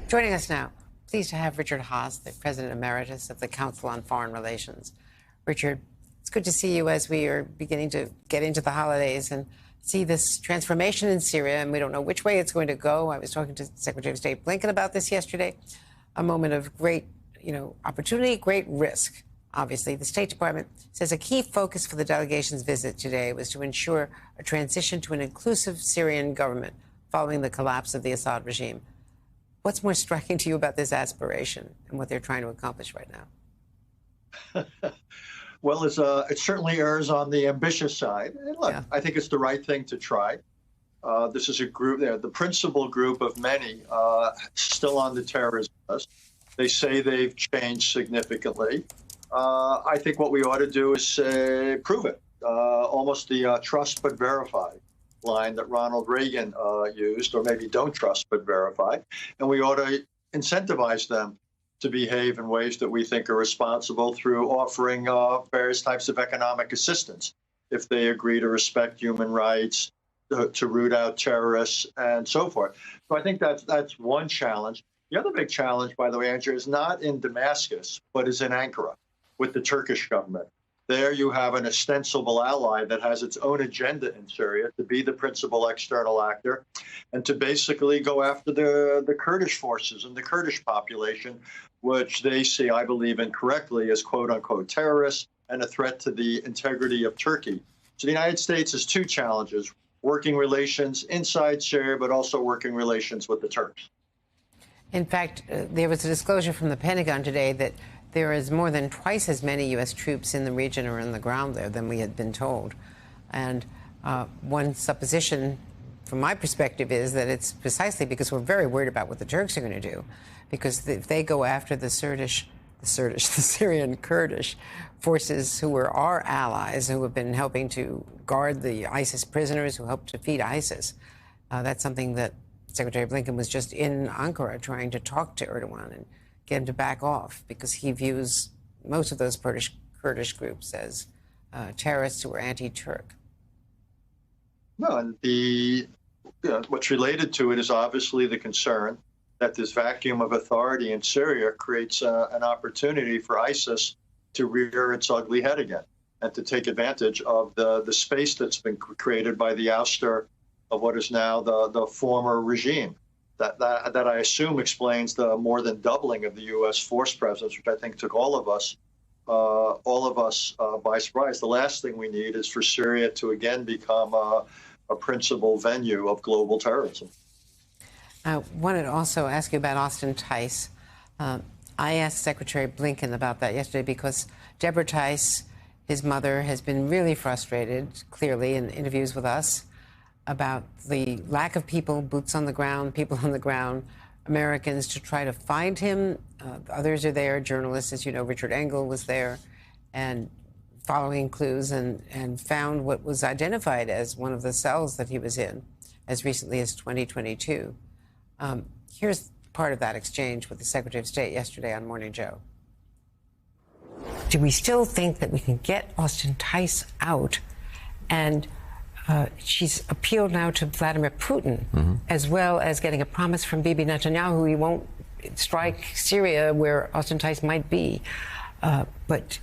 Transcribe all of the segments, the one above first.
Joining us now, pleased to have Richard Haass, the President Emeritus of the Council on Foreign Relations. Richard, it's good to see you as we are beginning to get into the holidays and see this transformation in Syria, and we don't know which way it's going to go. I was talking to Secretary of State Blinken about this yesterday. A moment of great, opportunity, great risk. Obviously, the State Department says a key focus for the delegation's visit today was to ensure a transition to an inclusive Syrian government following the collapse of the Assad regime. What's more striking to you about this aspiration and what they're trying to accomplish right now? Well, it certainly errs on the ambitious side. And look, yeah. I think it's the right thing to try. This is a group, the principal group of many still on the terrorism list. They say they've changed significantly. I think what we ought to do is prove it. Almost the trust but verify line that Ronald Reagan used, or maybe don't trust but verify. And we ought to incentivize them to behave in ways that we think are responsible through offering various types of economic assistance if they agree to respect human rights, to root out terrorists, and so forth. So I think that's one challenge. The other big challenge, by the way, Andrew, is not in Damascus, but is in Ankara with the Turkish government. There you have an ostensible ally that has its own agenda in Syria to be the principal external actor and to basically go after the Kurdish forces and the Kurdish population, which they see, I believe incorrectly, as quote-unquote terrorists and a threat to the integrity of Turkey. So the United States has two challenges: working relations inside Syria, but also working relations with the Turks. In fact, there was a disclosure from the Pentagon today that there is more than twice as many U.S. troops in the region or on the ground there than we had been told. And one supposition, from my perspective, is that it's precisely because we're very worried about what the Turks are going to do. Because if they go after the Syrian Kurdish forces who are our allies, who have been helping to guard the ISIS prisoners, who helped defeat ISIS, that's something that Secretary Blinken was just in Ankara trying to talk to Erdogan and get him to back off, because he views most of those Kurdish groups as terrorists who are anti-Turk. No, and what's related to it is obviously the concern that this vacuum of authority in Syria creates an opportunity for ISIS to rear its ugly head again and to take advantage of the space that's been created by the ouster of what is now the former regime. That I assume explains the more than doubling of the U.S. force presence, which I think took all of us by surprise. The last thing we need is for Syria to again become a principal venue of global terrorism. I wanted to also ask you about Austin Tice. I asked Secretary Blinken about that yesterday because Deborah Tice, his mother, has been really frustrated, clearly, in interviews with us, about the lack of people, boots on the ground, people on the ground, Americans, to try to find him. Others are there, journalists, as you know, Richard Engel was there, and following clues and found what was identified as one of the cells that he was in as recently as 2022. Here's part of that exchange with the Secretary of State yesterday on Morning Joe. Do we still think that we can get Austin Tice out? And she's appealed now to Vladimir Putin, as well as getting a promise from Bibi Netanyahu he won't strike Syria where Austin Tice might be. But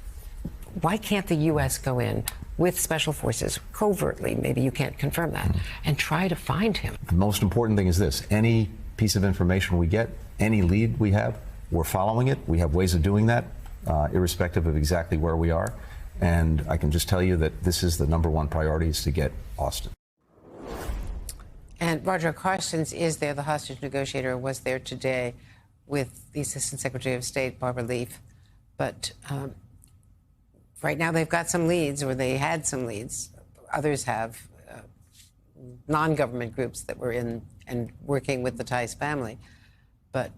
why can't the U.S. go in with special forces covertly, maybe you can't confirm that, and try to find him? The most important thing is this: any piece of information we get, any lead we have, we're following it. We have ways of doing that, irrespective of exactly where we are. And I can just tell you that this is the #1 priority, is to get Austin. And Roger Carstens is there, the hostage negotiator, was there today with the Assistant Secretary of State, Barbara Leaf. But right now they've got some leads, or they had some leads. Others have non-government groups that were in and working with the Tice family. But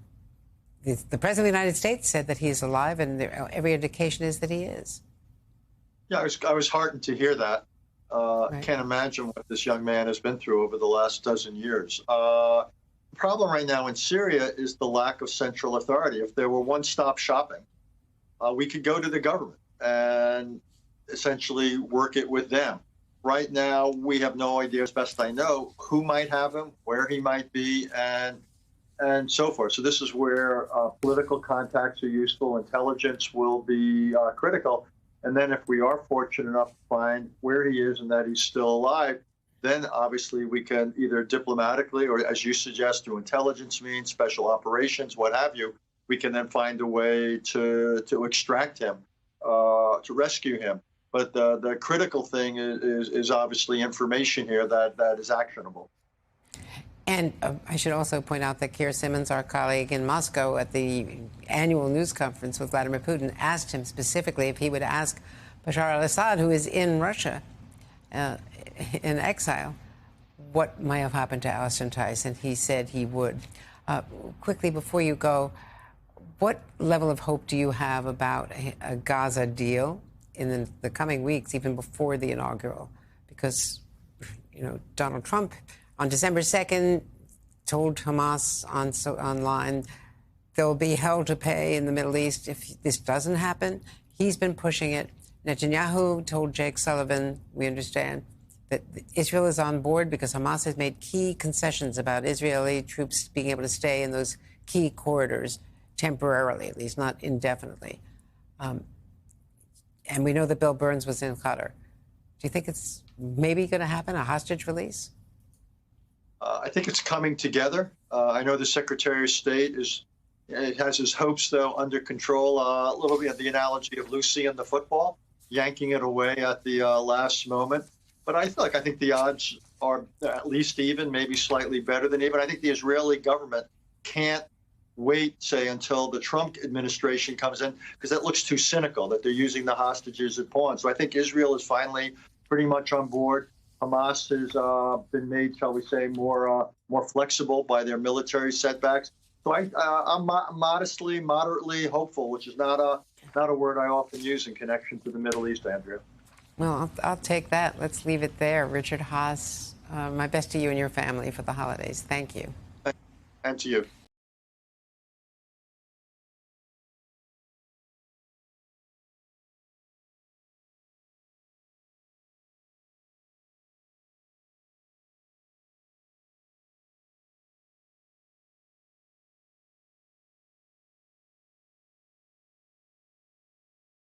the President of the United States said that he is alive, and every indication is that he is. Yeah, I was heartened to hear that. Right. Can't imagine what this young man has been through over the last dozen years. The problem right now in Syria is the lack of central authority. If there were one-stop shopping, we could go to the government and essentially work it with them. Right now, we have no idea, as best I know, who might have him, where he might be, and and so forth. So this is where political contacts are useful. Intelligence will be critical. And then if we are fortunate enough to find where he is and that he's still alive, then obviously we can either diplomatically or, as you suggest, through intelligence means, special operations, what have you, we can then find a way to extract him, to rescue him. But the critical thing is obviously information here that is actionable. And I should also point out that Keir Simmons, our colleague in Moscow at the annual news conference with Vladimir Putin, asked him specifically if he would ask Bashar al-Assad, who is in Russia in exile, what might have happened to Austin Tice, and he said he would. Quickly, before you go, what level of hope do you have about a Gaza deal in the coming weeks, even before the inaugural? Because, Donald Trump on December 2nd told Hamas online they'll be hell to pay in the Middle East if this doesn't happen. He's been pushing it. Netanyahu told Jake Sullivan, we understand, that Israel is on board because Hamas has made key concessions about Israeli troops being able to stay in those key corridors temporarily, at least not indefinitely. And we know that Bill Burns was in Qatar. Do you think it's maybe going to happen, a hostage release? I think it's coming together. I know the Secretary of State has his hopes, though, under control. A little bit of the analogy of Lucy and the football, yanking it away at the last moment. But I think the odds are at least even, maybe slightly better than even. I think the Israeli government can't wait, say, until the Trump administration comes in, because that looks too cynical, that they're using the hostages as pawns. So I think Israel is finally pretty much on board. Hamas has been made, shall we say, more flexible by their military setbacks. So I'm moderately hopeful, which is not a word I often use in connection to the Middle East, Andrea. Well, I'll take that. Let's leave it there. Richard Haass, my best to you and your family for the holidays. Thank you. And to you.